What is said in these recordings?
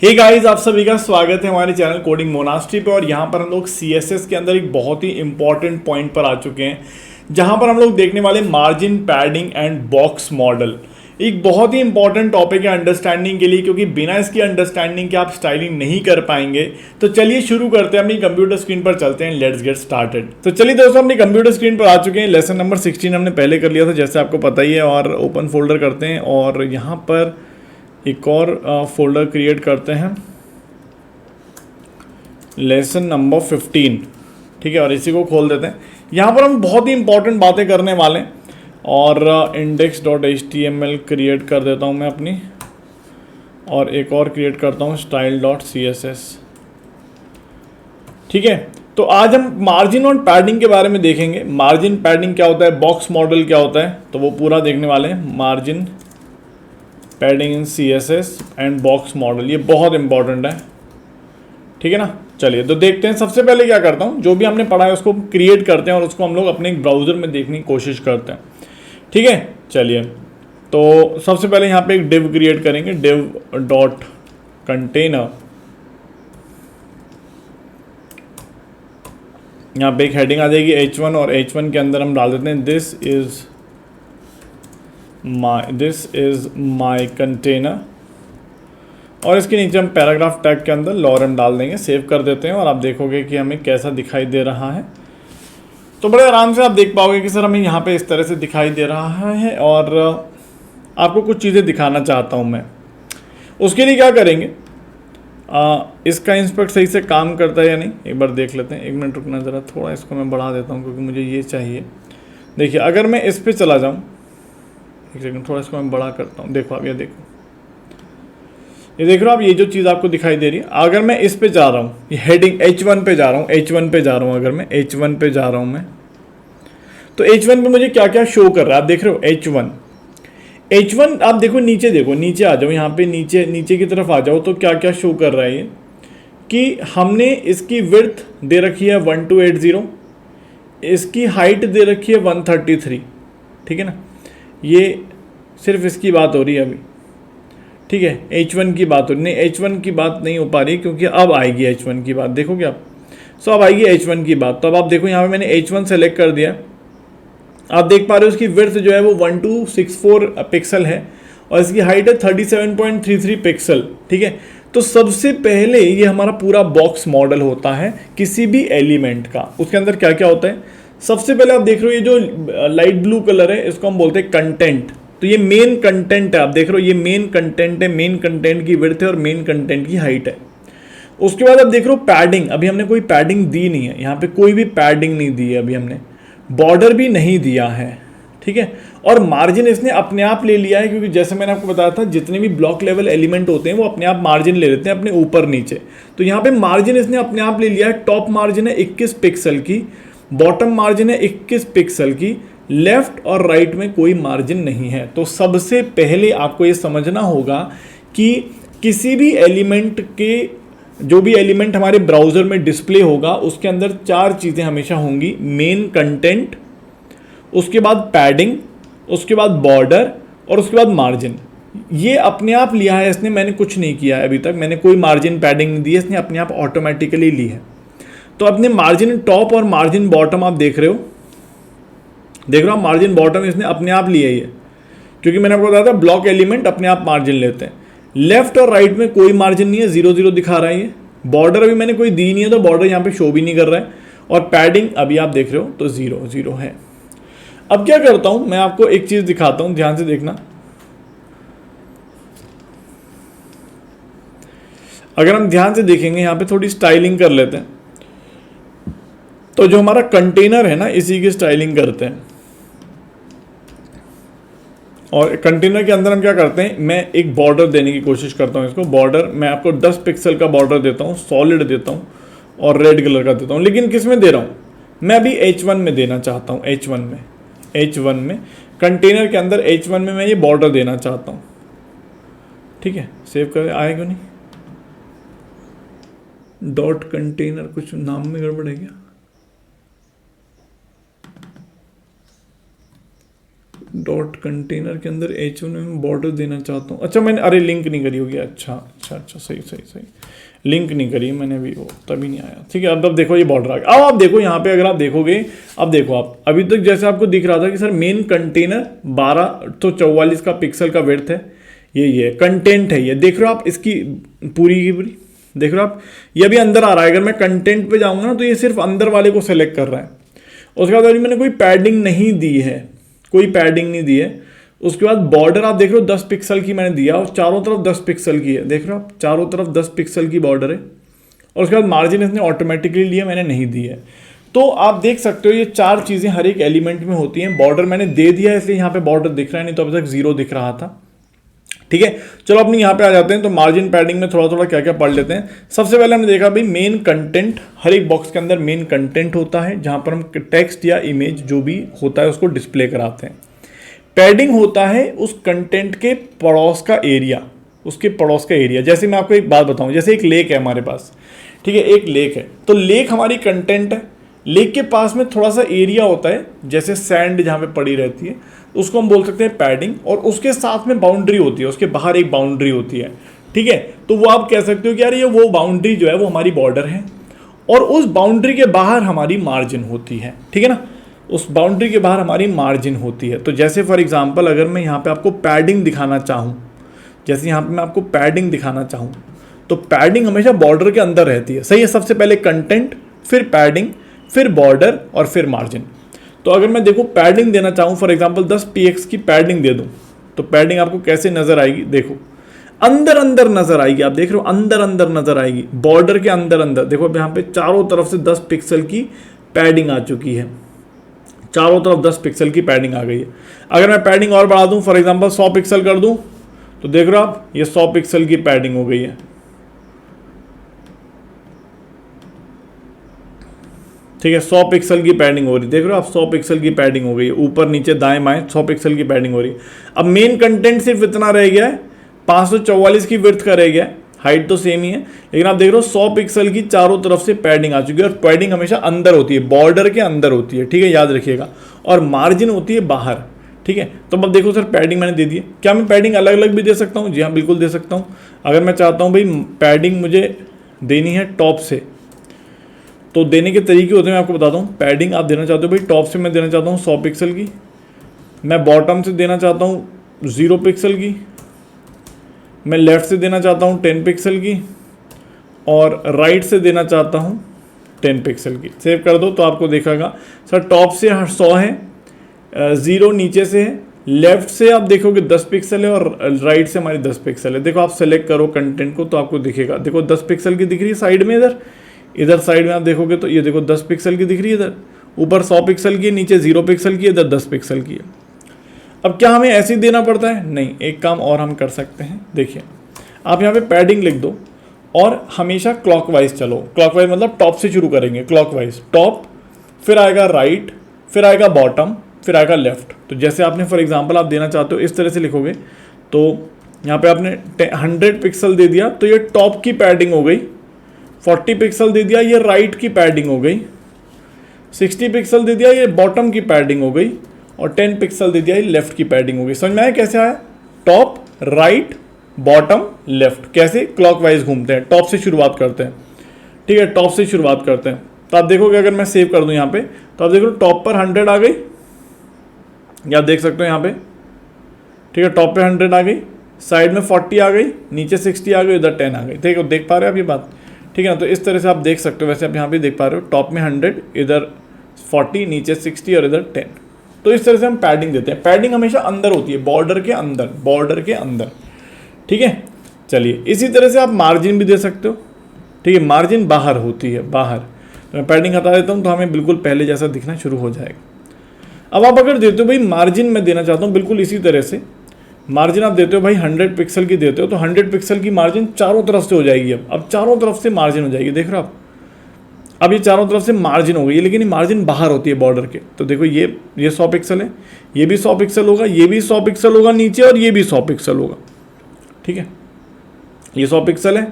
Hey guys, आप सभी का स्वागत है हमारे चैनल कोडिंग मोनास्ट्री पे। और यहाँ पर हम लोग CSS के अंदर एक बहुत ही इंपॉर्टेंट पॉइंट पर आ चुके हैं, जहाँ पर हम लोग देखने वाले margin, padding and box model. एक बहुत ही इंपॉर्टेंट टॉपिक है अंडरस्टैंडिंग के लिए, क्योंकि बिना इसकी अंडरस्टैंडिंग के आप स्टाइलिंग नहीं कर पाएंगे। तो चलिए शुरू करते हैं, अपनी कंप्यूटर स्क्रीन पर चलते हैं। Let's get started. तो चलिए दोस्तों, अपनी कंप्यूटर स्क्रीन पर आ चुके हैं। लेसन नंबर 16 हमने पहले कर लिया था, जैसे आपको पता ही है। और ओपन फोल्डर करते हैं और यहाँ पर एक और फोल्डर क्रिएट करते हैं, लेसन नंबर 15। ठीक है, और इसी को खोल देते हैं। यहाँ पर हम बहुत ही इंपॉर्टेंट बातें करने वाले हैं। और index.html क्रिएट कर देता हूँ मैं अपनी, और एक और क्रिएट करता हूँ style.css। ठीक है, तो आज हम मार्जिन और पैडिंग के बारे में देखेंगे। मार्जिन, पैडिंग क्या होता है, बॉक्स मॉडल क्या होता है, तो वो पूरा देखने वाले हैं। Margin, padding in CSS and box model, ये बहुत इंपॉर्टेंट है। ठीक है ना, चलिए तो देखते हैं। सबसे पहले क्या करता हूँ, जो भी हमने पढ़ा है उसको क्रिएट करते हैं और उसको हम लोग अपने ब्राउज़र में देखने की कोशिश करते हैं। ठीक है, चलिए तो सबसे पहले यहाँ पे एक डिव क्रिएट करेंगे, डिव डॉट कंटेनर। यहाँ पे एक हेडिंग आ जाएगी H1, और H1 के अंदर हम डाल देते हैं दिस इज माई कंटेनर। और इसके नीचे हम पैराग्राफ टैग के अंदर लॉरेम डाल देंगे। सेव कर देते हैं और आप देखोगे कि हमें कैसा दिखाई दे रहा है। तो बड़े आराम से आप देख पाओगे कि सर हमें यहाँ पे इस तरह से दिखाई दे रहा है। और आपको कुछ चीज़ें दिखाना चाहता हूँ मैं। उसके लिए क्या करेंगे, इसका इंस्पेक्ट सही से काम करता है या नहीं, एक बार देख लेते हैं। एक मिनट रुकना ज़रा, थोड़ा इसको मैं बढ़ा देता हूँ क्योंकि मुझे ये चाहिए। देखिए, अगर मैं इस पर चला जाऊँ, एक सेकंड, थोड़ा इसको मैं बड़ा करता हूँ। देखो आप, ये देखो, ये देख रहे हो आप, ये जो चीज़ आपको दिखाई दे रही है। अगर मैं इस पे जा रहा हूँ, ये हेडिंग H1 पे जा रहा हूँ, H1 पे जा रहा हूँ, अगर मैं H1 पे जा रहा हूँ मैं, तो H1 पे मुझे क्या क्या शो कर रहा है आप देख रहे हो। H1 आप देखो, नीचे देखो, नीचे आ जाओ, यहाँ पे नीचे नीचे की तरफ आ जाओ, तो क्या क्या शो कर रहा है ये, कि हमने इसकी विड्थ दे रखी है 1280, इसकी हाइट दे रखी है 133। ठीक है ना, ये सिर्फ इसकी बात हो रही है अभी। ठीक है, H1 की बात हो रही नहीं, H1 की बात नहीं हो पा रही, क्योंकि अब आएगी H1 की बात, देखोगे आप। सो अब आएगी H1 की बात। तो अब आप देखो, यहाँ पे मैंने H1 सेलेक्ट कर दिया। आप देख पा रहे हो उसकी विड्थ जो है वो 1264 पिक्सल है, और इसकी हाइट है 37.33 पिक्सल। ठीक है, तो सबसे पहले ये हमारा पूरा बॉक्स मॉडल होता है किसी भी एलिमेंट का। उसके अंदर क्या क्या होता है, सबसे पहले आप देख रहे हो ये जो लाइट ब्लू कलर है, इसको हम बोलते हैं कंटेंट। तो ये मेन कंटेंट है, आप देख रहे हो ये मेन कंटेंट है, मेन कंटेंट की विड्थ है और मेन कंटेंट की हाइट है। उसके बाद आप देख रहे हो पैडिंग, अभी हमने कोई पैडिंग दी नहीं है, यहाँ पे कोई भी पैडिंग नहीं दी है अभी हमने, बॉर्डर भी नहीं दिया है। ठीक है, और मार्जिन इसने अपने आप ले लिया है, क्योंकि जैसे मैंने आपको बताया था, जितने भी ब्लॉक लेवल एलिमेंट होते हैं वो अपने आप मार्जिन ले लेते हैं अपने ऊपर नीचे। तो यहाँ पे मार्जिन इसने अपने आप ले लिया है। टॉप मार्जिन है 21 पिक्सल की, बॉटम मार्जिन है 21 पिक्सल की, लेफ्ट और राइट में कोई मार्जिन नहीं है। तो सबसे पहले आपको ये समझना होगा कि किसी भी एलिमेंट के, जो भी एलिमेंट हमारे ब्राउज़र में डिस्प्ले होगा, उसके अंदर चार चीज़ें हमेशा होंगी। मेन कंटेंट, उसके बाद पैडिंग, उसके बाद बॉर्डर, और उसके बाद मार्जिन। ये अपने आप लिया है इसने, मैंने कुछ नहीं किया है अभी तक, मैंने कोई मार्जिन पैडिंग नहीं दी है, इसने अपने आप ऑटोमेटिकली ली है। तो अपने मार्जिन टॉप और मार्जिन बॉटम आप देख रहे हो, मार्जिन बॉटम इसने अपने आप लिया ही है, क्योंकि मैंने आपको बताया था ब्लॉक एलिमेंट अपने आप मार्जिन लेते हैं। लेफ्ट और राइट में कोई मार्जिन नहीं है, 0 0 दिखा रहा है ये। बॉर्डर अभी मैंने कोई दी नहीं है, तो बॉर्डर यहाँ पे शो भी नहीं कर रहा है। और पैडिंग अभी आप देख रहे हो तो 0 0 है। अब क्या करता हूं, मैं आपको एक चीज दिखाता हूं, ध्यान से देखना। अगर हम ध्यान से देखेंगे, यहाँ पे थोड़ी स्टाइलिंग कर लेते हैं, तो जो हमारा कंटेनर है ना, इसी की स्टाइलिंग करते हैं। और कंटेनर के अंदर हम क्या करते हैं, मैं एक बॉर्डर देने की कोशिश करता हूँ इसको। बॉर्डर मैं आपको 10 पिक्सल का बॉर्डर देता हूँ, सॉलिड देता हूँ, और रेड कलर का देता हूँ। लेकिन किस में दे रहा हूँ, मैं अभी H1 में देना चाहता हूँ। H1 में कंटेनर के अंदर H1 में मैं ये बॉर्डर देना चाहता हूँ। ठीक है, सेव कर, आए क्यों नहीं, डॉट कंटेनर, कुछ नाम में गड़बड़ है क्या, डॉट कंटेनर के अंदर H1 में बॉर्डर देना चाहता हूँ। अच्छा, मैंने, अरे लिंक नहीं करी होगी, अच्छा। अच्छा, सही लिंक नहीं करी मैंने भी, वो तभी नहीं आया। ठीक है, अब देखो ये बॉर्डर आ गया। अब आप देखो यहाँ पे, अगर आप देखोगे, अब देखो आप अभी तक जैसे आपको दिख रहा था कि सर मेन कंटेनर 12 तो 44 का पिक्सल का विड्थ है, ये कंटेंट है, ये देख रहे हो आप, इसकी पूरी की पूरी देख रहे हो आप, ये भी अंदर आ रहा है। अगर मैं कंटेंट पे जाऊंगा ना तो ये सिर्फ अंदर वाले को सेलेक्ट कर रहा है। उसके बाद अभी मैंने कोई पैडिंग नहीं दी है, कोई पैडिंग नहीं दी है। उसके बाद बॉर्डर आप देख रहे हो 10 पिक्सल की मैंने दिया, और चारों तरफ 10 पिक्सल की है, देख रहे हो आप, चारों तरफ 10 पिक्सल की बॉर्डर है। और उसके बाद मार्जिन इसने ऑटोमेटिकली लिया, मैंने नहीं दी है। तो आप देख सकते हो ये 4 चीज़ें हर एक एलिमेंट में होती हैं। बॉर्डर मैंने दे दिया है इसलिए यहाँ पे बॉर्डर दिख रहा है, नहीं तो अभी तक 0 दिख रहा था। ठीक है, चलो अपनी यहाँ पे आ जाते हैं। तो मार्जिन पैडिंग में थोड़ा थोड़ा क्या क्या पढ़ लेते हैं। सबसे पहले हमने देखा भाई मेन कंटेंट, हर एक बॉक्स के अंदर मेन कंटेंट होता है जहाँ पर हम टेक्स्ट या इमेज जो भी होता है उसको डिस्प्ले कराते हैं। पैडिंग होता है उस कंटेंट के पड़ोस का एरिया, उसके पड़ोस का एरिया। जैसे मैं आपको एक बात बताऊं, जैसे एक लेक है हमारे पास, ठीक है, एक लेक है, तो लेक हमारी कंटेंट है। लेक के पास में थोड़ा सा एरिया होता है, जैसे सैंड जहाँ पे पड़ी रहती है, उसको हम बोल सकते हैं पैडिंग। और उसके साथ में बाउंड्री होती है, उसके बाहर एक बाउंड्री होती है। ठीक है, तो वो आप कह सकते हो कि यार ये वो बाउंड्री जो है वो हमारी बॉर्डर है, और उस बाउंड्री के बाहर हमारी मार्जिन होती है। ठीक है ना, उस बाउंड्री के बाहर हमारी मार्जिन होती है। तो जैसे फॉर एग्जांपल अगर मैं यहाँ पे आपको पैडिंग दिखाना चाहूँ, जैसे यहाँ पे मैं आपको पैडिंग दिखाना चाहूँ, तो पैडिंग हमेशा बॉर्डर के अंदर रहती है। सही है, सबसे पहले कंटेंट, फिर पैडिंग, फिर बॉर्डर और फिर मार्जिन। तो अगर मैं देखो पैडिंग देना चाहूँ, फॉर एग्जांपल 10 px की पैडिंग दे दूँ, तो पैडिंग आपको कैसे नजर आएगी, देखो अंदर अंदर नजर आएगी। आप देख रहे हो अंदर अंदर नजर आएगी, बॉर्डर के अंदर अंदर। देखो अब यहाँ पे चारों तरफ से 10 पिक्सल की पैडिंग आ चुकी है, चारों तरफ 10 पिक्सल की पैडिंग आ गई है। अगर मैं पैडिंग और बढ़ा दूं, फॉर एग्जांपल 100 पिक्सल कर दूं, तो देख रहे हो आप ये 100 पिक्सल की पैडिंग हो गई है। ठीक है, 100 पिक्सल की पैडिंग हो रही, देख रहे हो आप, 100 पिक्सल की पैडिंग हो गई है, ऊपर नीचे दाएं बाएं 100 पिक्सल की पैडिंग हो रही है। अब मेन कंटेंट सिर्फ इतना रह गया है, 544 की विड्थ का रह गया है, हाइट तो सेम ही है, लेकिन आप देख रहे हो 100 पिक्सल की चारों तरफ से पैडिंग आ चुकी है। और पैडिंग हमेशा अंदर होती है, बॉर्डर के अंदर होती है। ठीक है, याद रखिएगा। और मार्जिन होती है बाहर। ठीक है, तो अब देखो सर पैडिंग मैंने दे दी है, क्या मैं पैडिंग अलग अलग भी दे सकता हूँ? जी हाँ, बिल्कुल दे सकता हूँ। अगर मैं चाहता हूँ भाई पैडिंग मुझे देनी है टॉप से, तो देने के तरीके होते हैं, मैं आपको बताता हूँ। पैडिंग आप देना चाहते हो भाई टॉप से, मैं देना चाहता हूँ 100 पिक्सल की, मैं बॉटम से देना चाहता हूँ 0 पिक्सल की, मैं लेफ़्ट से देना चाहता हूँ 10 पिक्सल की, और राइट से देना चाहता हूँ 10 पिक्सल की। सेव कर दो तो आपको देखेगा सर टॉप से 100 है, 0 नीचे से है, लेफ़्ट से आप देखोगे 10 पिक्सल है, और राइट से हमारी 10 पिक्सल है। देखो आप सेलेक्ट करो कंटेंट को तो आपको दिखेगा, देखो 10 पिक्सल की दिख रही है साइड में, इधर साइड में आप देखोगे तो ये देखो 10 पिक्सल की दिख रही है, इधर ऊपर 100 पिक्सल की, नीचे 0 पिक्सल की, इधर 10 पिक्सल की है। अब क्या हमें ऐसे ही देना पड़ता है? नहीं, एक काम और हम कर सकते हैं। देखिए आप यहाँ पे पैडिंग लिख दो और हमेशा क्लॉकवाइज चलो। क्लॉकवाइज मतलब टॉप से शुरू करेंगे, क्लॉकवाइज टॉप, फिर आएगा राइट, फिर आएगा बॉटम, फिर आएगा लेफ्ट। तो जैसे आपने फॉर एग्जांपल आप देना चाहते हो इस तरह से लिखोगे, तो यहाँ पे आपने 100 पिक्सल दे दिया तो ये टॉप की पैडिंग हो गई, 40 पिक्सल दे दिया ये राइट की पैडिंग हो गई, 60 पिक्सल दे दिया ये बॉटम की पैडिंग हो गई, और 10 पिक्सल दे दिया ये लेफ्ट की पैडिंग हो गई। समझ में आया कैसे आया? टॉप, राइट, बॉटम, लेफ्ट, कैसे क्लॉकवाइज घूमते हैं। टॉप से शुरुआत करते हैं, ठीक है, टॉप से शुरुआत करते हैं। तो आप देखोगे अगर मैं सेव कर दूं यहाँ पे, तो आप देखो टॉप पर 100 आ गई, या आप देख सकते हो यहाँ पे, ठीक है, टॉप पे 100 आ गई, साइड में 40 आ गई, नीचे 60 आ गई, इधर 10 आ गई। देखो देख पा रहे हो आप ये बात, ठीक है ना। तो इस तरह से आप देख सकते हो। वैसे आप यहाँ पे देख पा रहे हो टॉप में 100, इधर 40, नीचे 60 और इधर 10। तो इस तरह से हम पैडिंग देते हैं। पैडिंग हमेशा अंदर होती है, बॉर्डर के अंदर, बॉर्डर के अंदर। ठीक है, चलिए इसी तरह से आप मार्जिन भी दे सकते हो। ठीक है, मार्जिन बाहर होती है, बाहर। तो मैं पैडिंग हटा देता हूँ तो हमें बिल्कुल पहले जैसा दिखना शुरू हो जाएगा। अब आप अगर देते हो भाई मार्जिन मैं देना चाहता हूँ बिल्कुल इसी तरह से, मार्जिन आप देते हो भाई 100 पिक्सल की देते हो, तो 100 पिक्सल की मार्जिन चारों तरफ से हो जाएगी। अब चारों तरफ से मार्जिन हो जाएगी, देख रहे हो आप, अब ये चारों तरफ से मार्जिन हो गई है, लेकिन ये मार्जिन बाहर होती है बॉर्डर के। तो देखो ये 100 पिक्सल है, ये भी 100 पिक्सल होगा, ये भी 100 पिक्सल होगा नीचे, और ये भी 100 पिक्सल होगा। ठीक है, ये 100 पिक्सल है,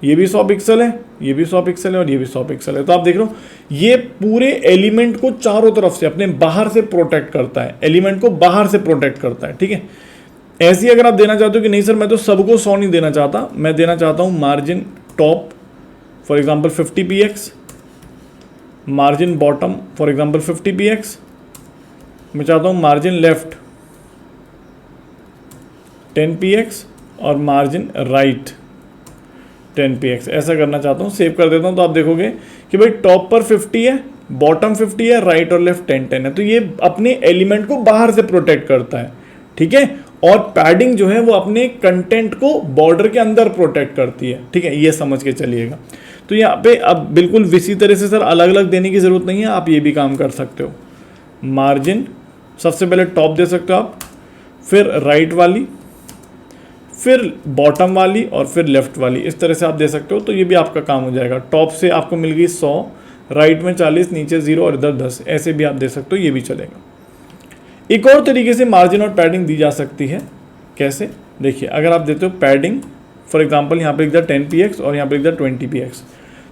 ये भी 100 पिक्सल है, ये भी 100 पिक्सल है, और ये भी 100 पिक्सल है। तो आप देख रहे हो ये पूरे एलिमेंट को चारों तरफ से अपने बाहर से प्रोटेक्ट करता है, एलिमेंट को बाहर से प्रोटेक्ट करता है। ठीक है, ऐसी अगर आप देना चाहते हो कि नहीं सर मैं तो सबको 100 नहीं देना चाहता, मैं देना चाहता हूँ margin top for example 50 px, margin bottom for example 50 px, मैं चाहता हूँ मार्जिन लेफ्ट 10 px और मार्जिन राइट 10 px, ऐसा करना चाहता हूँ। सेव कर देता हूँ तो आप देखोगे कि भाई टॉप पर 50 है, बॉटम 50 है, राइट और लेफ्ट 10-10 है। तो ये अपने एलिमेंट को बाहर से प्रोटेक्ट करता है, ठीक है। और पैडिंग जो है वो अपने कंटेंट को बॉर्डर के अंदर प्रोटेक्ट करती है, ठीक है, ये समझ के चलिएगा। तो यहाँ पे अब बिल्कुल इसी तरह से सर अलग अलग देने की ज़रूरत नहीं है, आप ये भी काम कर सकते हो। मार्जिन सबसे पहले टॉप दे सकते हो आप, फिर राइट वाली, फिर बॉटम वाली और फिर लेफ्ट वाली, इस तरह से आप दे सकते हो। तो ये भी आपका काम हो जाएगा। टॉप से आपको मिल गई 100, राइट में 40, नीचे 0 और इधर 10, ऐसे भी आप दे सकते हो, ये भी चलेगा। एक और तरीके से मार्जिन और पैडिंग दी जा सकती है। कैसे? देखिए, अगर आप देते हो पैडिंग फॉर एग्जांपल यहाँ पे लिख दिया 10 px और यहाँ पे लिख दिया 20 px,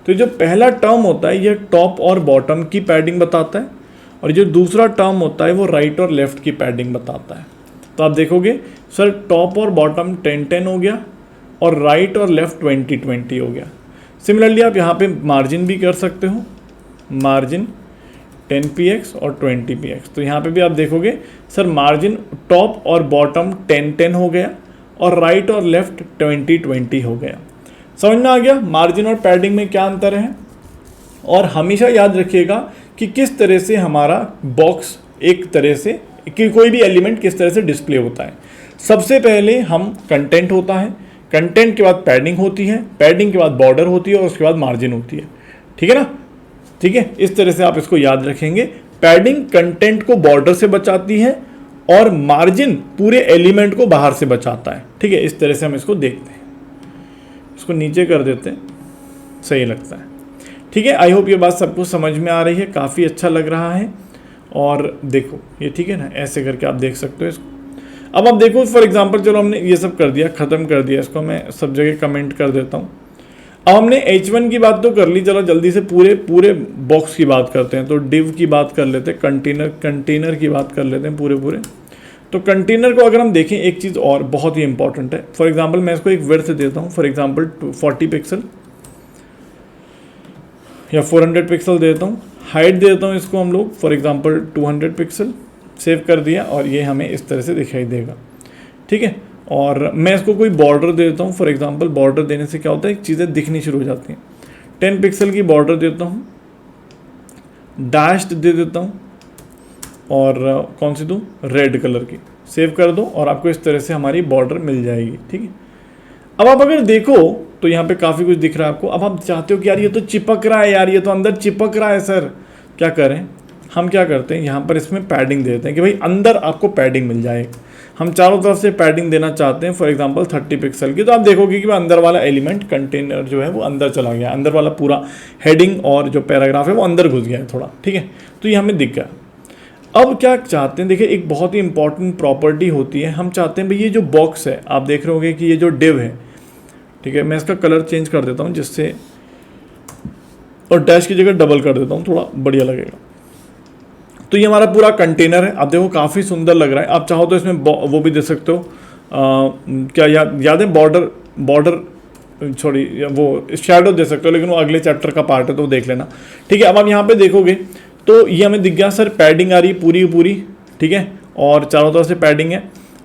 तो ये जो पहला टर्म होता है ये टॉप और बॉटम की पैडिंग बताता है, और जो दूसरा टर्म होता है वो राइट और लेफ्ट की पैडिंग बताता है। तो आप देखोगे सर टॉप और बॉटम 10-10 हो गया और राइट और लेफ्ट 20-20 हो गया। सिमिलरली आप यहाँ पे मार्जिन भी कर सकते हो, मार्जिन 10 px और 20 px। तो यहाँ पे भी आप देखोगे सर मार्जिन टॉप और बॉटम 10-10 हो गया और राइट और लेफ्ट 20-20 हो गया। समझ में आ गया मार्जिन और पैडिंग में क्या अंतर है। और हमेशा याद रखिएगा कि किस तरह से हमारा बॉक्स एक तरह से कि कोई भी एलिमेंट किस तरह से डिस्प्ले होता है। सबसे पहले हम कंटेंट होता है, कंटेंट के बाद पैडिंग होती है, पैडिंग के बाद बॉर्डर होती है और उसके बाद मार्जिन होती है, ठीक है ना। ठीक है, इस तरह से आप इसको याद रखेंगे। पैडिंग कंटेंट को बॉर्डर से बचाती है और मार्जिन पूरे एलिमेंट को बाहर से बचाता है, ठीक है। इस तरह से हम इसको देखते हैं। इसको नीचे कर देते हैं, सही लगता है, ठीक है। आई होप ये बात सबको समझ में आ रही है, काफ़ी अच्छा लग रहा है। और देखो ये ठीक है ना, ऐसे करके आप देख सकते हो इसको। अब आप देखो फॉर एग्जांपल, चलो हमने ये सब कर दिया, ख़त्म कर दिया इसको, मैं सब जगह कमेंट कर देता हूँ। अब हमने H1 की बात तो कर ली, चलो जल्दी से पूरे बॉक्स की बात करते हैं। तो डिव की बात कर लेते हैं, कंटेनर की बात कर लेते हैं पूरे। तो कंटेनर को अगर हम देखें, एक चीज़ और बहुत ही इंपॉर्टेंट है। फॉर एग्जांपल मैं इसको एक विड्थ देता हूँ, फॉर एग्जांपल 40 पिक्सल या 400 पिक्सल देता हूँ। हाइट देता हूँ इसको हम लोग फॉर एग्जांपल 200 पिक्सल। सेव कर दिया और ये हमें इस तरह से दिखाई देगा, ठीक है। और मैं इसको कोई बॉर्डर देता हूँ, फॉर एग्जांपल बॉर्डर देने से क्या होता है, चीज़ें दिखनी शुरू हो जाती हैं। 10 पिक्सल की बॉर्डर देता हूँ, डैश्ड दे देता हूँ, और कौन सी दूँ, रेड कलर की। सेव कर दो और आपको इस तरह से हमारी बॉर्डर मिल जाएगी, ठीक है। अब आप अगर देखो तो यहाँ पे काफ़ी कुछ दिख रहा है आपको। अब आप चाहते हो कि यार ये तो चिपक रहा है, यार ये तो अंदर चिपक रहा है सर, क्या करें। हम क्या करते हैं, यहाँ पर इसमें पैडिंग देते हैं कि भाई अंदर आपको पैडिंग मिल जाए। हम चारों तरफ से पैडिंग देना चाहते हैं, फॉर एग्जांपल 30 पिक्सल की। तो आप देखोगे कि अंदर वाला एलिमेंट कंटेनर जो है वो अंदर चला गया, अंदर वाला पूरा हेडिंग और जो पैराग्राफ है वो अंदर घुस गया है थोड़ा, ठीक है। तो ये हमें दिख गया। अब क्या चाहते हैं, देखिए एक बहुत ही इंपॉर्टेंट प्रॉपर्टी होती है। हम चाहते हैं भाई ये जो बॉक्स है, आप देख रहे होंगे कि ये जो डिव है, ठीक है, मैं इसका कलर चेंज कर देता हूँ जिससे, और डैश की जगह डबल कर देता हूँ, थोड़ा बढ़िया लगेगा। तो ये हमारा पूरा कंटेनर है। आप देखो काफ़ी सुंदर लग रहा है। आप चाहो तो इसमें वो भी दे सकते हो, क्या याद है, बॉर्डर सॉरी वो शैडो दे सकते हो, लेकिन वो अगले चैप्टर का पार्ट है तो देख लेना, ठीक है। अब आप यहाँ पे देखोगे तो ये हमें दिख गया सर, पैडिंग आ रही है पूरी, ठीक है, और चारों तरफ से पैडिंग है,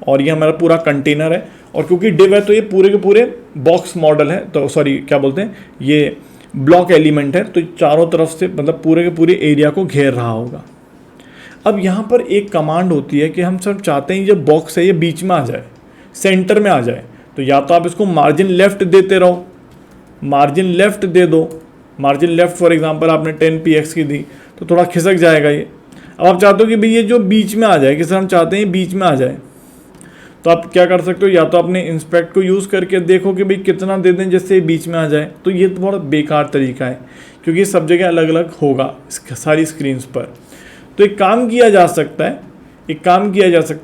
और ये हमारा पूरा कंटेनर है। और क्योंकि डिव है तो ये पूरे के पूरे बॉक्स मॉडल है, तो सॉरी क्या बोलते हैं, ये ब्लॉक एलिमेंट है, तो चारों तरफ से मतलब पूरे के पूरे एरिया को घेर रहा होगा। अब यहाँ पर एक कमांड होती है कि हम सब चाहते हैं ये बॉक्स है ये बीच में आ जाए, सेंटर में आ जाए। तो या तो आप इसको मार्जिन लेफ्ट देते रहो, मार्जिन लेफ्ट दे दो, मार्जिन लेफ्ट फॉर एग्जांपल आपने 10 px की दी तो थोड़ा खिसक जाएगा ये। अब आप चाहते हो कि भाई ये जो बीच में आ जाए, कि सर हम चाहते हैं बीच में आ जाए, तो आप क्या कर सकते हो, या तो अपने इंस्पेक्ट को यूज़ करके देखो कि भाई कितना दे दें जिससे बीच में आ जाए। तो ये तो बहुत बेकार तरीका है क्योंकि सब जगह अलग अलग होगा सारी स्क्रीन्स पर। तो एक काम किया जा सकता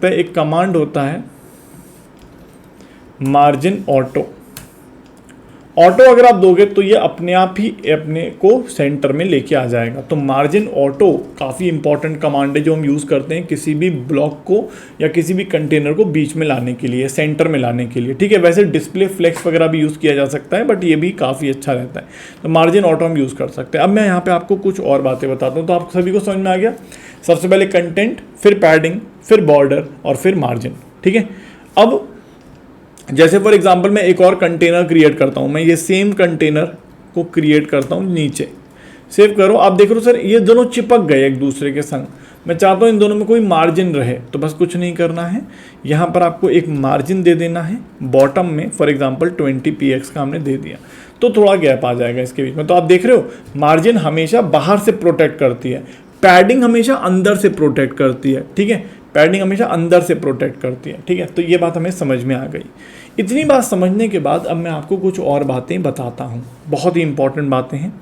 है, एक कमांड होता है मार्जिन ऑटो, ऑटो अगर आप दोगे तो ये अपने आप ही अपने को सेंटर में लेके आ जाएगा। तो मार्जिन ऑटो काफ़ी इंपॉर्टेंट कमांड है जो हम यूज़ करते हैं किसी भी ब्लॉक को या किसी भी कंटेनर को बीच में लाने के लिए, सेंटर में लाने के लिए, ठीक है। वैसे डिस्प्ले फ्लेक्स वगैरह भी यूज़ किया जा सकता है, बट ये भी काफ़ी अच्छा रहता है। तो मार्जिन ऑटो हम यूज़ कर सकते हैं। अब मैं यहाँ पर आपको कुछ और बातें बताता हूँ, तो आप सभी को समझ में आ गया। सबसे पहले कंटेंट, फिर पैडिंग, फिर बॉर्डर और फिर मार्जिन, ठीक है। अब जैसे फॉर एग्जांपल मैं एक और कंटेनर क्रिएट करता हूँ, मैं ये सेम कंटेनर को क्रिएट करता हूँ, नीचे सेव करो। आप देख रहे हो सर ये दोनों चिपक गए एक दूसरे के संग। मैं चाहता हूँ इन दोनों में कोई मार्जिन रहे, तो बस कुछ नहीं करना है, यहाँ पर आपको एक मार्जिन दे देना है बॉटम में। फॉर एग्जांपल 20px का हमने दे दिया तो थोड़ा गैप आ जाएगा इसके बीच में। तो आप देख रहे हो मार्जिन हमेशा बाहर से प्रोटेक्ट करती है, पैडिंग हमेशा अंदर से प्रोटेक्ट करती है, ठीक है। पैडिंग हमेशा अंदर से प्रोटेक्ट करती है, ठीक है। तो ये बात हमें समझ में आ गई। इतनी बात समझने के बाद अब मैं आपको कुछ और बातें बताता हूँ, बहुत ही इंपॉर्टेंट बातें हैं।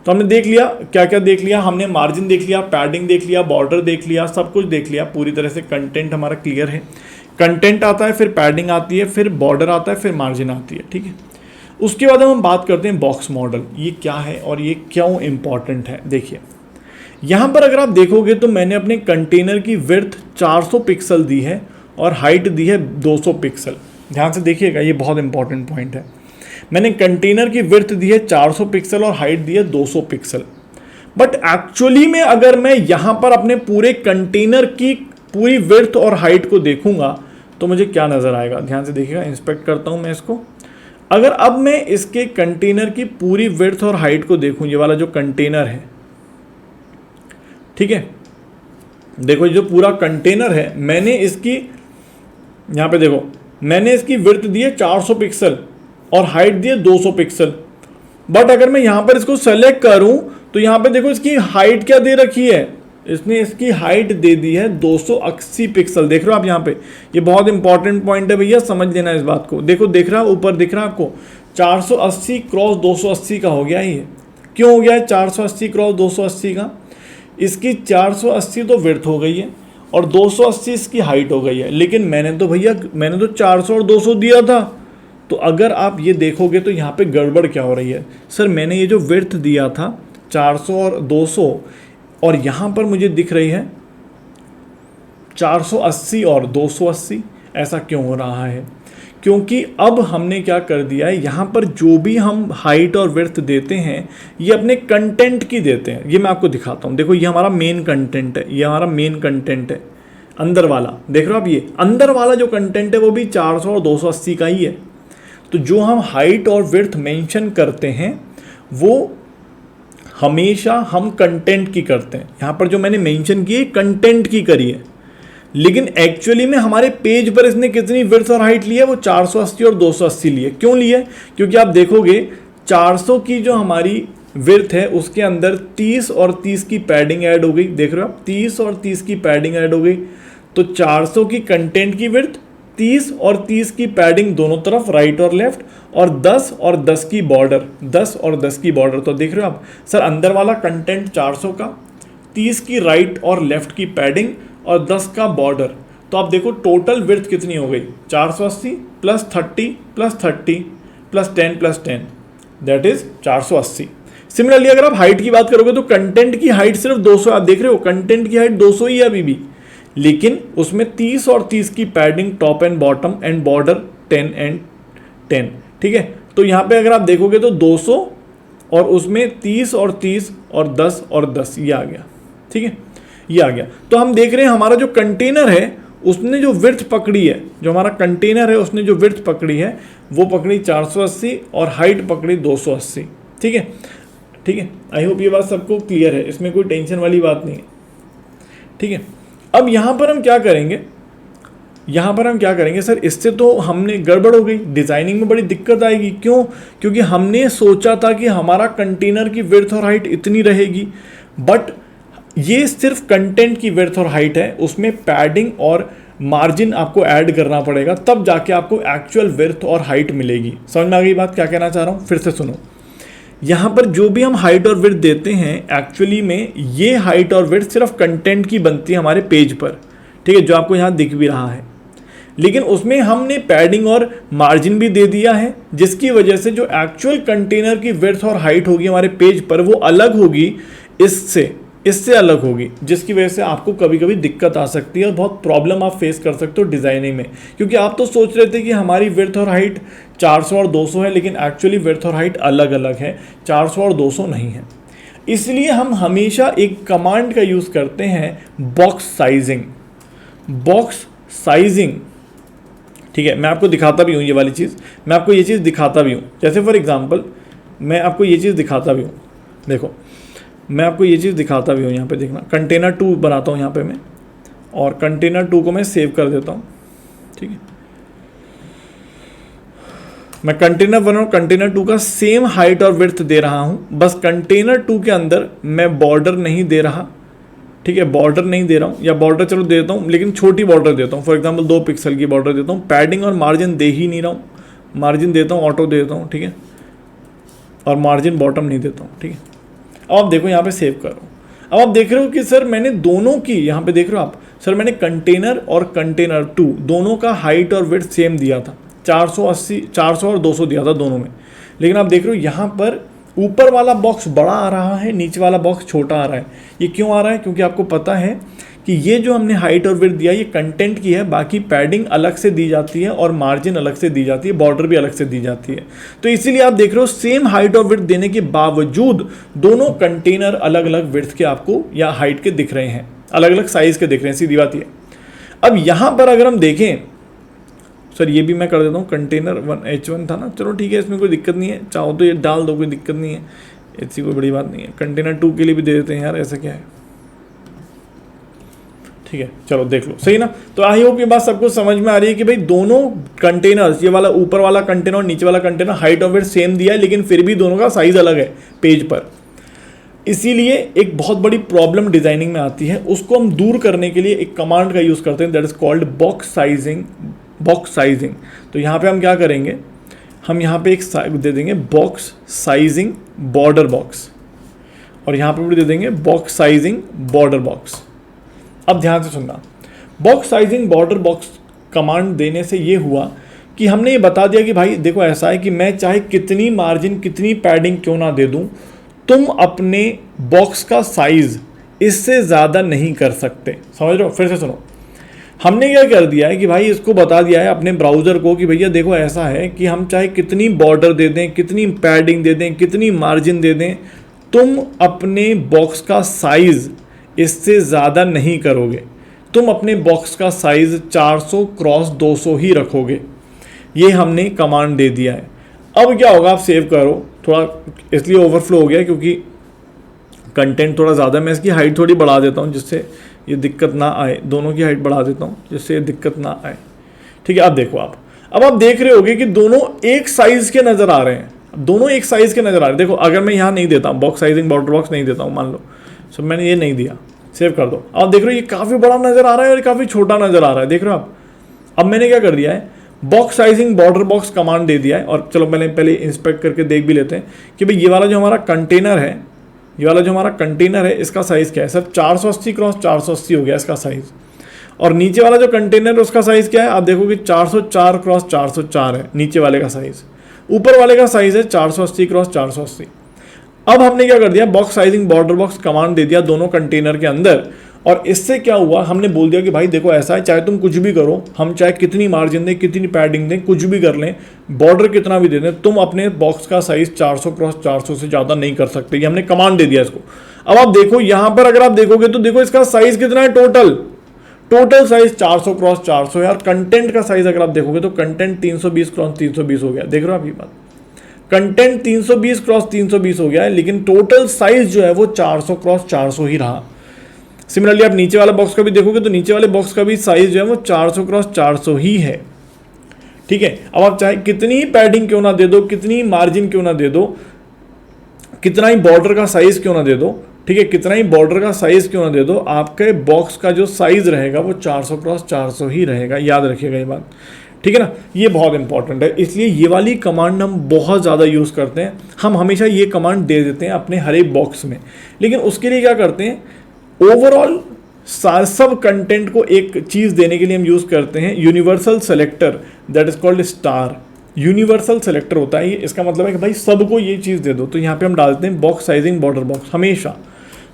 तो हमने देख लिया, क्या क्या देख लिया हमने, मार्जिन देख लिया, पैडिंग देख लिया, बॉर्डर देख लिया, सब कुछ देख लिया पूरी तरह से। कंटेंट हमारा क्लियर है, कंटेंट आता है, फिर पैडिंग आती है, फिर बॉर्डर आता है, फिर मार्जिन आती है, ठीक है। उसके बाद हम बात करते हैं बॉक्स मॉडल। ये क्या है और ये क्यों इंपॉर्टेंट है। देखिए यहाँ पर अगर आप देखोगे तो मैंने अपने कंटेनर की विड्थ 400 पिक्सल दी है और हाइट दी है 200 पिक्सल। ध्यान से देखिएगा, ये बहुत इंपॉर्टेंट पॉइंट है। मैंने कंटेनर की विड्थ दी है 400 पिक्सल और हाइट दी है 200 पिक्सल। बट एक्चुअली में अगर मैं यहाँ पर अपने पूरे कंटेनर की पूरी विड्थ और हाइट को देखूंगा तो मुझे क्या नज़र आएगा। ध्यान से देखिएगा, इंस्पेक्ट करता हूँ मैं इसको। अगर अब मैं इसके कंटेनर की पूरी विड्थ और हाइट को देखूँ, ये वाला जो कंटेनर है, ठीक है, देखो जो पूरा कंटेनर है, मैंने इसकी यहाँ पे देखो मैंने इसकी विड्थ दी है 400 पिक्सल और हाइट दी है 200 पिक्सल। बट अगर मैं यहाँ पर इसको सेलेक्ट करूँ तो यहाँ पे देखो इसकी हाइट क्या दे रखी है, इसने इसकी हाइट दे दी है 280 पिक्सल। देख रहे हो आप यहाँ पे, ये बहुत इंपॉर्टेंट पॉइंट है भैया, समझ लेना इस बात को। देखो दिख रहा है ऊपर, दिख रहा है आपको 480 क्रॉस 280 का हो गया ये। क्यों हो गया है 480 क्रॉस 280 का? इसकी 480 तो विड्थ हो गई है और 280 इसकी हाइट हो गई है। लेकिन मैंने तो भैया 400 और 200 दिया था। तो अगर आप ये देखोगे तो यहाँ पे गड़बड़ क्या हो रही है। सर मैंने ये जो विड्थ दिया था 400 और 200 और यहाँ पर मुझे दिख रही है 480 और 280, ऐसा क्यों हो रहा है? क्योंकि अब हमने क्या कर दिया है, यहाँ पर जो भी हम हाइट और विड्थ देते हैं ये अपने कंटेंट की देते हैं। ये मैं आपको दिखाता हूँ, देखो ये हमारा मेन कंटेंट है, ये हमारा मेन कंटेंट है अंदर वाला। देख रहे हो आप, ये अंदर वाला जो कंटेंट है वो भी 400 और 280 का ही है। तो जो हम हाइट और विड्थ मेंशन करते हैं वो हमेशा हम कंटेंट की करते हैं। यहाँ पर जो मैंने मेंशन की है कंटेंट की करी है, लेकिन एक्चुअली में हमारे पेज पर इसने कितनी विड्थ और हाइट ली है, वो 480 और 280 ली है। क्यों ली है? क्योंकि आप देखोगे 400 की जो हमारी विड्थ है उसके अंदर 30 और 30 की पैडिंग ऐड हो गई। देख रहे हो आप, 30 और 30 की पैडिंग ऐड हो गई। तो 400 की कंटेंट की विड्थ, 30 और 30 की पैडिंग दोनों तरफ, राइट और लेफ्ट, और 10 और 10 की बॉर्डर, 10 और 10 की बॉर्डर। तो देख रहे हो आप सर, अंदर वाला कंटेंट 400 का, 30 की राइट और लेफ्ट की पैडिंग और 10 का बॉर्डर। तो आप देखो टोटल विड्थ कितनी हो गई, 480 plus 30 plus 30 plus 10 plus 10, that is 480। Similarly अगर आप हाइट की बात करोगे तो कंटेंट की हाइट सिर्फ 200, आप देख रहे हो कंटेंट की हाइट 200 ही है अभी भी, लेकिन उसमें 30 और 30 की padding top and bottom and border 10 and 10, ठीक है। तो यहाँ पे अगर आप देखोगे तो 200 और उसमें 30 और 30 और 10 और 10 ये आ गया, ठीक है, ये आ गया। तो हम देख रहे हैं हमारा जो कंटेनर है उसने जो विड्थ पकड़ी है, जो हमारा कंटेनर है उसने जो विड्थ पकड़ी है वो पकड़ी 480 और हाइट पकड़ी 280, ठीक है, ठीक है। आई होप ये बात सबको क्लियर है, इसमें कोई टेंशन वाली बात नहीं है, ठीक है। अब यहाँ पर हम क्या करेंगे, यहाँ पर हम क्या करेंगे सर, इससे तो हमने गड़बड़ हो गई, डिज़ाइनिंग में बड़ी दिक्कत आएगी। क्यों? क्योंकि हमने सोचा था कि हमारा कंटेनर की विड्थ और हाइट इतनी रहेगी, बट ये सिर्फ कंटेंट की विड्थ और हाइट है, उसमें पैडिंग और मार्जिन आपको ऐड करना पड़ेगा, तब जाके आपको एक्चुअल विड्थ और हाइट मिलेगी। समझ में आ गई बात क्या कहना चाह रहा हूँ? फिर से सुनो, यहाँ पर जो भी हम हाइट और विड्थ देते हैं एक्चुअली में ये हाइट और विड्थ सिर्फ कंटेंट की बनती है हमारे पेज पर, ठीक है, जो आपको यहाँ दिख भी रहा है। लेकिन उसमें हमने पैडिंग और मार्जिन भी दे दिया है, जिसकी वजह से जो एक्चुअल कंटेनर की विड्थ और हाइट होगी हमारे पेज पर वो अलग होगी, इससे अलग होगी, जिसकी वजह से आपको कभी कभी दिक्कत आ सकती है और बहुत प्रॉब्लम आप फेस कर सकते हो डिज़ाइनिंग में। क्योंकि आप तो सोच रहे थे कि हमारी विड्थ और हाइट 400 और 200 है, लेकिन एक्चुअली विड्थ और हाइट अलग अलग है, 400 और 200 नहीं है। इसलिए हम हमेशा एक कमांड का यूज़ करते हैं, बॉक्स साइजिंग। बॉक्स साइजिंग, ठीक है, मैं आपको दिखाता भी हूँ ये वाली चीज़, मैं आपको ये चीज़ दिखाता भी हूँ। जैसे फॉर एग्जांपल मैं आपको ये चीज़ दिखाता भी हूँ, देखो मैं आपको ये चीज़ दिखाता भी हूँ। यहाँ पे देखना, कंटेनर 2 बनाता हूँ यहाँ पे मैं, और कंटेनर 2 को मैं सेव कर देता हूँ, ठीक है। मैं कंटेनर 1 और कंटेनर 2 का सेम हाइट और विड्थ दे रहा हूँ, बस कंटेनर 2 के अंदर मैं बॉर्डर नहीं दे रहा, ठीक है, बॉर्डर नहीं दे रहा हूँ, या बॉर्डर चलो देता हूँ लेकिन छोटी बॉर्डर देता हूँ, फॉर एग्जांपल 2 पिक्सल की बॉर्डर देता हूँ। पैडिंग और मार्जिन दे ही नहीं रहा हूँ, मार्जिन देता हूँ ऑटो देता हूँ, ठीक है, और मार्जिन बॉटम नहीं देता हूँ, ठीक है। अब आप देखो यहाँ पे सेव करो, अब आप देख रहे हो कि सर मैंने दोनों की, यहाँ पे देख रहे हो आप, सर मैंने कंटेनर और कंटेनर 2 दोनों का हाइट और विड्थ सेम दिया था, 400 और 200 दिया था दोनों में। लेकिन आप देख रहे हो यहाँ पर ऊपर वाला बॉक्स बड़ा आ रहा है, नीचे वाला बॉक्स छोटा आ रहा है। ये क्यों आ रहा है? क्योंकि आपको पता है कि ये जो हमने हाइट और विड्थ दिया ये कंटेंट की है, बाकी पैडिंग अलग से दी जाती है और मार्जिन अलग से दी जाती है, बॉर्डर भी अलग से दी जाती है। तो इसीलिए आप देख रहे हो सेम हाइट और विड्थ देने के बावजूद दोनों कंटेनर अलग अलग विड्थ के आपको या हाइट के दिख रहे हैं, अलग अलग साइज के दिख रहे हैं, सीधी बात ये। अब यहाँ पर अगर हम देखें, सर ये भी मैं कर देता हूँ, कंटेनर 1 H1 था ना, चलो ठीक है, इसमें कोई दिक्कत नहीं है, चाहो तो ये डाल दो, कोई दिक्कत नहीं है, ऐसी कोई बड़ी बात नहीं है। कंटेनर 2 के लिए भी दे देते हैं यार, ऐसा क्या है, ठीक है, चलो देख लो, सही ना। तो आई होप ये बात सबको समझ में आ रही है कि भाई दोनों कंटेनर्स, ये वाला ऊपर वाला कंटेनर और नीचे वाला कंटेनर हाइट और विड्थ सेम दिया है, लेकिन फिर भी दोनों का साइज अलग है पेज पर। इसीलिए एक बहुत बड़ी प्रॉब्लम डिजाइनिंग में आती है, उसको हम दूर करने के लिए एक कमांड का यूज करते हैं, that is called box sizing. Box sizing, तो यहाँ पे हम क्या करेंगे, हम यहाँ पे एक दे देंगे बॉक्स साइजिंग बॉर्डर बॉक्स, और यहाँ पे भी दे देंगे बॉक्स साइजिंग बॉर्डर बॉक्स। अब ध्यान से सुनना, box sizing border box command देने से ये हुआ कि हमने ये बता दिया कि भाई देखो ऐसा है कि मैं चाहे कितनी मार्जिन कितनी पैडिंग क्यों ना दे दूं, तुम अपने बॉक्स का साइज इससे ज़्यादा नहीं कर सकते। समझ रहे हो? फिर से सुनो, हमने क्या कर दिया है कि भाई इसको बता दिया है अपने ब्राउज़र को कि भैया देखो ऐसा है कि हम चाहे कितनी बॉर्डर दे दें, कितनी पैडिंग दे दें, कितनी मार्जिन दे दें, तुम अपने बॉक्स का साइज़ इससे ज़्यादा नहीं करोगे, तुम अपने बॉक्स का साइज़ 400 क्रॉस 200 ही रखोगे। ये हमने कमांड दे दिया है। अब क्या होगा, आप सेव करो, थोड़ा इसलिए ओवरफ्लो हो गया क्योंकि कंटेंट थोड़ा ज़्यादा, मैं इसकी हाइट थोड़ी बढ़ा देता हूँ जिससे ये दिक्कत ना आए, दोनों की हाइट बढ़ा देता हूँ जिससे ये दिक्कत ना आए, ठीक है। अब देखो अब आप देख रहे होगे कि दोनों एक साइज़ के नज़र आ रहे हैं, दोनों एक साइज़ के नज़र आ रहे हैं। देखो अगर मैं यहाँ नहीं देता हूँ बॉक्स साइजिंग बॉर्डर बॉक्स नहीं देता हूँ, मान लो सो मैंने ये नहीं दिया, सेव कर दो, आप देख रहे हो ये काफ़ी बड़ा नज़र आ रहा है और काफ़ी छोटा नज़र आ रहा है, देख रहे हो आप। अब मैंने क्या कर दिया है, box sizing border box command दे दिया है। और चलो पहले इंस्पेक्ट करके देख भी लेते हैं कि भाई ये वाला जो हमारा कंटेनर है, ये वाला जो हमारा कंटेनर है इसका साइज़ क्या है। सर 480 क्रॉस 480 हो गया इसका साइज़। और नीचे वाला जो कंटेनर है उसका साइज़ क्या है, आप देखोगे 404 क्रॉस 404 है नीचे वाले का साइज़, ऊपर वाले का साइज़ है 480 क्रॉस 480। अब हमने क्या कर दिया, box sizing border box command दे दिया दोनों कंटेनर के अंदर। और इससे क्या हुआ, हमने बोल दिया कि भाई देखो ऐसा है, चाहे तुम कुछ भी करो, हम चाहे कितनी मार्जिन दें, कितनी पैडिंग दें, कुछ भी कर लें, बॉर्डर कितना भी दे दें, तुम अपने बॉक्स का साइज 400 क्रॉस 400 से ज़्यादा नहीं कर सकते। ये हमने कमांड दे दिया इसको। अब आप देखो यहाँ पर अगर आप देखोगे तो देखो इसका साइज कितना है, टोटल साइज 400 क्रॉस 400 है। और कंटेंट का साइज अगर आप देखोगे तो कंटेंट 320 क्रॉस 320 हो गया। देख रहे हो आप ये बात, कंटेंट 320 क्रॉस 320 हो गया है, लेकिन टोटल साइज जो है वो 400 क्रॉस 400 ही रहा। सिमिलरली आप नीचे वाला बॉक्स का भी देखोगे तो नीचे वाले बॉक्स का भी साइज जो है वो 400 क्रॉस 400 ही है, ठीक है। अब आप चाहे कितनी ही पैडिंग क्यों ना दे दो, कितनी ही मार्जिन क्यों ना दे दो, कितना ही बॉर्डर का साइज क्यों ना दे दो, ठीक है, कितना ही बॉर्डर का साइज क्यों ना दे दो, आपके बॉक्स का जो साइज रहेगा वो 400 क्रॉस 400 ही रहेगा। याद रखिएगा ये बात, ठीक है ना। ये बहुत इंपॉर्टेंट है, इसलिए ये वाली कमांड हम बहुत ज़्यादा यूज़ करते हैं। हम हमेशा ये कमांड दे देते हैं अपने हर एक बॉक्स में, लेकिन उसके लिए क्या करते हैं, ओवरऑल सब कंटेंट को एक चीज़ देने के लिए हम यूज़ करते हैं universal selector, that is called star. Universal selector होता है ये, इसका मतलब है कि भाई सबको ये चीज़ दे दो। तो यहाँ पे हम डालते हैं बॉक्स साइजिंग बॉर्डर बॉक्स, हमेशा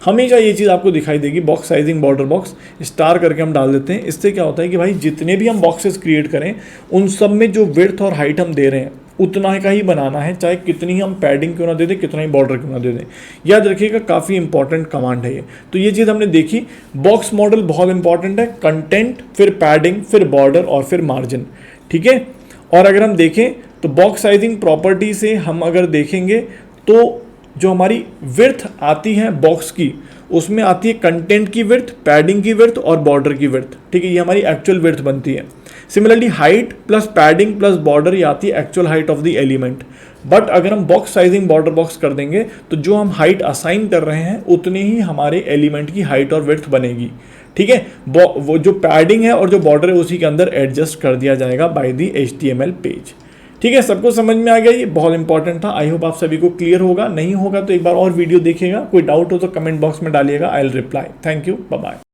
हमेशा ये चीज़ आपको दिखाई देगी, box sizing border box star करके हम डाल देते हैं। इससे क्या होता है कि भाई जितने भी हम बॉक्सेस क्रिएट करें उन सब में जो विड्थ और हाइट हम दे रहे हैं उतना का ही बनाना है, चाहे कितनी ही हम पैडिंग क्यों ना दे दें, कितना ही बॉर्डर क्यों ना दे दें। याद रखिएगा, काफ़ी इंपॉर्टेंट कमांड है ये। तो ये चीज़ हमने देखी, बॉक्स मॉडल बहुत इंपॉर्टेंट है, कंटेंट, फिर पैडिंग, फिर बॉर्डर और फिर मार्जिन, ठीक है। और अगर हम देखें तो बॉक्स साइजिंग प्रॉपर्टी से हम अगर देखेंगे तो जो हमारी विड्थ आती है बॉक्स की, उसमें आती है कंटेंट की विड्थ, पैडिंग की विड्थ और बॉर्डर की विड्थ, ठीक है। ये हमारी एक्चुअल विड्थ बनती है। Similarly height plus padding plus border, ये आती है actual height of the element. But अगर हम बॉक्स साइजिंग बॉर्डर बॉक्स कर देंगे तो जो हम हाइट असाइन कर रहे हैं उतनी ही हमारे एलिमेंट की हाइट और विड्थ बनेगी, ठीक है। वो जो पैडिंग है और जो बॉर्डर है उसी के अंदर एडजस्ट कर दिया जाएगा बाय द HTML पेज, ठीक है। सबको समझ में आ गया, ये बहुत इंपॉर्टेंट था। आई होप आप सभी को क्लियर होगा, नहीं होगा तो एक बार और वीडियो देखिएगा। कोई डाउट हो तो कमेंट बॉक्स में डालिएगा, I will reply. Thank you, bye bye.